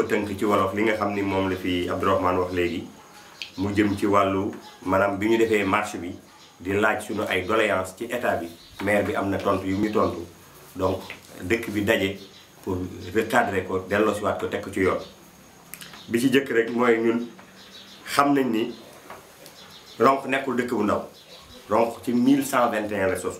tënk ci wolof li nga xam ni moom la fi Abdourahmane wax léegi mu jëm ci wàllu maanaam bi ñu defee marche bi di laaj suñu ay doléance ci état bi maire bi am na tontu yu ñu tontu donc dëkk bi daje pour recadrer ko delloosiwaat ko teg ko ci yoon. bi ci jëkk rek mooy ñun xam nañ ni Ronkh nekkul dëkk bu ndaw Ronkh ci 1121 la sos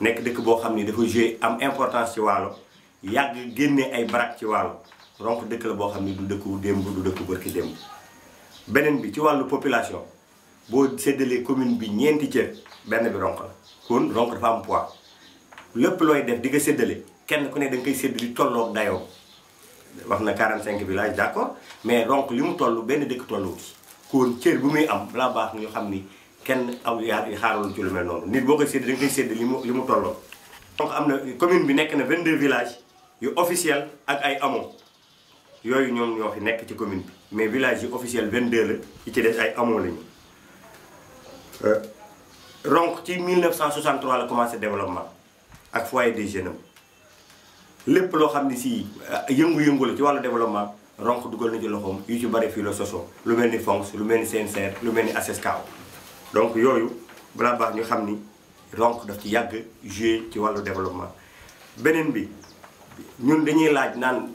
nekk dëkk boo xam ni dafa joué am importance ci Waalo yàgg génne ay barak ci Waalo Ronkh dëkk la boo xam ni du dëkku démb du dëkku bërki démb. beneen bi ci wàllu population boo séddalee commune bi ñeenti cër benn bi Ronkh la kon Ronkh dafa am poids lépp looy def di nga séddale kenn ku ne da nga koy sédd li tolloog dayoo wax na 45 villages d'accord mais Ronkh li mu toll benn dëkk tollu ci kon cër bu muy am balaa baax ñu xam ni kenn aw yaa xaarul ci lu mel noonu nit boo koy sédd da nga koy sédd li mu tolloo. donc am na commune bi nekk na 22 villages yu officiel ak ay hameaux yooyu ñoom ñoo fi nekk ci commune bi mais village yi officiel 22 la yi ci des ay hameaux lañu. Ronkh ci 1963 la commencé développement ak foyer des jeunes lépp loo xam ni si yëngu-yëngu la ci wàllu développement Ronkh dugal na ci loxoom yu ci bari fii la sosoo lu mel ni FONGS lu mel ni CNCR lu mel ni ACESCAO donc yooyu balaa baax ñu xam ni Ronkh daf ci yàgg joué ci wàllu développement. beneen bi ñun dañuy laaj naan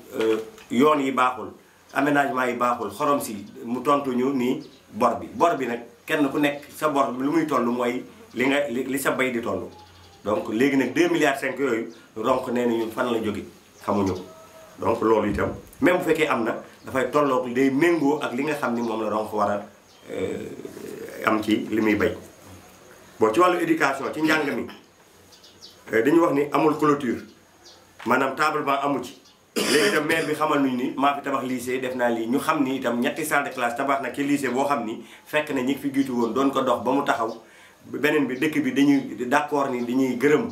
yoon yi baaxul aménagement yi baaxul xorom si mu tontu ñu nii bor bi nag kenn ku nekk sa bor lu muy toll mooy li sa bay di toll. donc léegi nag 2 milliards 5 yooyu Ronkh nee na ñun fan la jóge xamuñu ko donc loolu itam même bu fekkee am na dafay tolloog day méngoo ak li nga xam ni moom la Ronkh war a am ci li muy bay. bon ci wàllu éducation ci njàng mi dañuy wax ni amul clôture maanaam tablement amu ci léegi itam maire bi xamal nañu ni maa fi tabax lycée def naa lii ñu xam ni itam ñetti salle de classe tabax na ci lycée boo xam ni fekk na ñi fi jiitu woon doon ko dox ba mu taxaw. beneen bi dëkk bi dañuy d'accord ni dañuy gërëm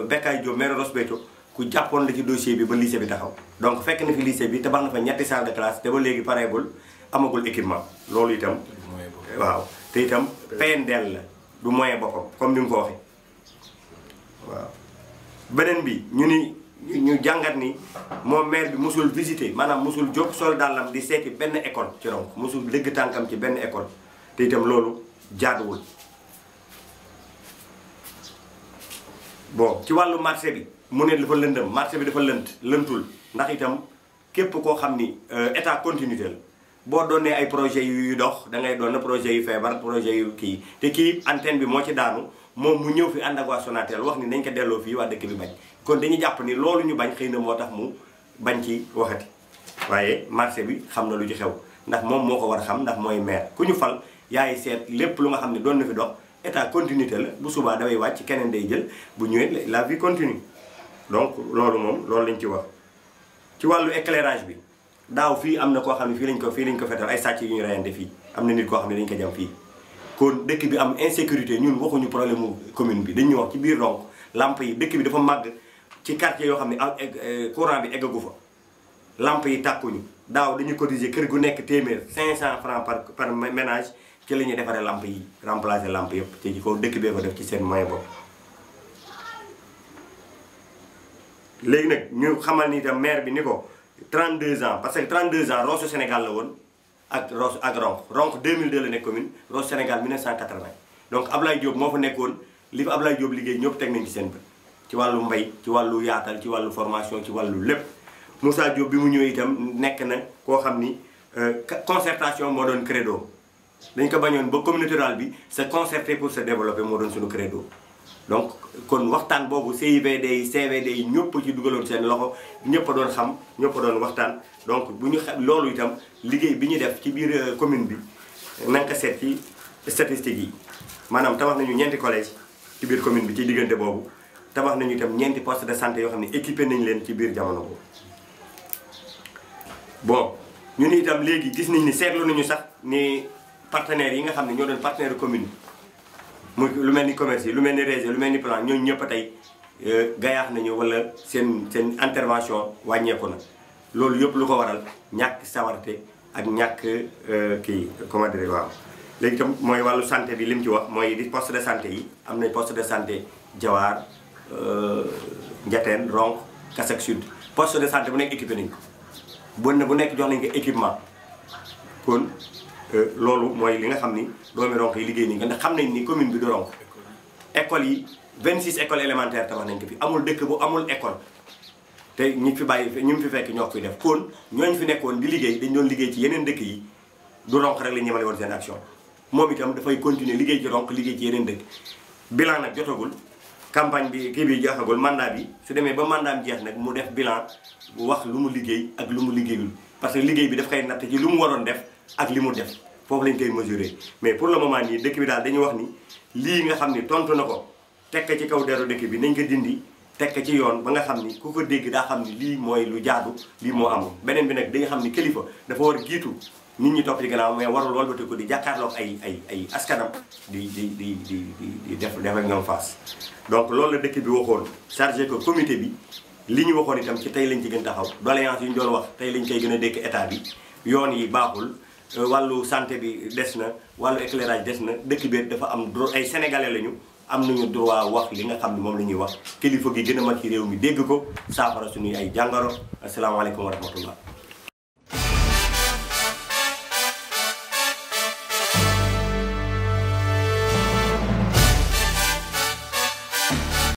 Bekay Diop maire Ross Béthio ku jàppoon la ci dossier bi ba lycée bi taxaw donc fekk na fi lycée bi tabax na fa ñetti salle de classe te ba léegi pareegul amagul équipement loolu itam waaw te itam PNDL la du moyen boppam comme ni mu ko waxee waaw. beneen bi ñu jàngat ni moom maire bi mosul visiter maanaam mosul jóg sol dàllam di seeti benn école ci Ronkh mosul dëgg tànkam ci benn école te itam loolu jaaduwul. bon ci wàllu marché bi mu ne dafa lëndëm marché bi dafa lëntul ndax itam képp koo xam ni état continuité la boo doonee ay projet yu dox da ngay doon na projet yu feebar projet yu kii te kii antenne bi moo ci daanu moom mu ñëw fi ànd ak waa Sonatel wax ni nañ ko delloo fii waa dëkk bi bañ kon dañuy jàpp ni loolu ñu bañ xëy na moo tax mu bañ ci waxati waaye marché bi xam na lu ci xew ndax moom moo ko war a xam ndax mooy maire ku ñu fal yaay seet lépp lu nga xam ne doon na fi dox état continuité la bu subaa dafay wàcc keneen day jël bu ñëwee la vie continue donc loolu moom loolu lañ ci wax. ci wàllu éclairage bi daaw fii am na koo xam ne fii lañ ko fetal ay sàcc yu ñu reyante fii am na nit koo xam ne dañ ko jam fii kon dëkk bi am insécurité ñun waxuñu problème mu commune bi dañuy wax ci biir Ronkh lamp yi dëkk bi dafa màgg ci quartier yoo xam ne courant bi eggagu fa lamp yi tàkkuñu daaw dañuy cotiser kër gu nekk téeméer 500 francs par ménage ci la ñuy defaree lamp yi remplacer lamp yëpp te ci kaw dëkk bee ko def ci seen moyen bopp. léegi nag ñu xamal ni itam maire bi ni ko 32 ans parce que 32 ans Rosso Sénégal la woon ak Ronkh 2002 la nekk commune Rosso Sénégal 1980 donc Ablaye Diop moo fa nekkoon li fa Ablaye Diop liggéey ñëpp teg nañ ci seen bët ci wàllu mbay ci wàllu yaatal ci wàllu formation ci wàllu lépp. Moussa Diop bi mu ñëwee itam nekk na koo xam ni concertation moo doon credo dañ ko bañoon ba communauté rurale bi se concerter pour se développer moo doon suñu credo. donc kon waxtaan boobu CIVD yi CVD yi ñëpp ci dugaloon seen loxo ñëpp a doon xam ñëpp a doon waxtaan donc bu ñu xam loolu itam liggéey bi ñu def ci biir commune bi na nga ko seet ci statistiques yi maanaam tabax nañu ñeenti collège ci biir commune bi ci diggante boobu tabax nañu itam ñeenti poste de santé yoo xam ne équipé nañ leen ci biir jamono boobu. bon ñun itam léegi gis nañ ni seetlu nañu sax ni partenaires yi nga xam ne ñoo doon partenaire commune muy lu mel ni commerce yi lu mel ni réseau lu mel ni plan ñooñu ñëpp a tey gayaax nañu wala seen intervention wàññeeku na loolu yëpp lu ko waral ñàkk sawarte ak ñàkk kii comment dire waaw. léegi itam mooy wàllu santé bi li mu ci wax mooy di poste de santé yi am nañ poste de santé Diawar Ndiatène Ronkh Kassak Sud poste de santé bu nekk équipé nañ ko bu nekk jox nañ ko équipement kon loolu mooy li nga xam ni doomi Ronkh yi liggéey nañ ko ndax xam nañ ni commune bi du Ronkh école yi 26 écoles élémentaires tabax nañ ko fi amul dëkk bu amul école te ñi fi bàyyi ñu fi fekk ñoo koy def kon ñooñ fi nekkoon di liggéey dañ doon liggéey ci yeneen dëkk yi du Ronkh rek la ñemale woon seen action moom itam dafay continuer liggéey ci Ronkh liggéey ci yeneen dëkk bilan nag jotagul campagne bi kii bi jeexagul mandat bi su demee ba mandat jeex nag mu def bilan bu wax lu mu liggéey ak lu mu liggéeyul parce que liggéey bi daf koy natt ci lu mu waroon def ak li mu def foofu lañ koy mesurer mais pour le moment nii dëkk bi daal dañuy wax ni lii nga xam ni tontu na ko tekk ci kaw deru dëkk bi nañ ko dindi tekk ci yoon ba nga xam ni ku ko dégg daa xam ni lii mooy lu jaadu lii moo amul beneen bi nag dañu xam ni kilifa dafa war jiitu nit ñi topp ci gannaaw mais warul walbati ko di jàkkaarloog ay askanam di def ak ñoom face donc loolu la dëkk bi waxoon chargé ko comité bi li ñu waxoon itam ci tey lañ ci gën taxaw doléance yi ñu doon wax tey lañ koy gën a dékk état bi yoon yi baaxul wàllu santé bi des na wàllu éclairage des na dëkk bi dafa am ay sénégalais lañu am nañu droit wax li nga xam ne moom la ñuy wax kilifa gi gën a mag ci réew mi dégg ko saafara suñuy ay jàngoro asalaamaaleykum wa rahmatullah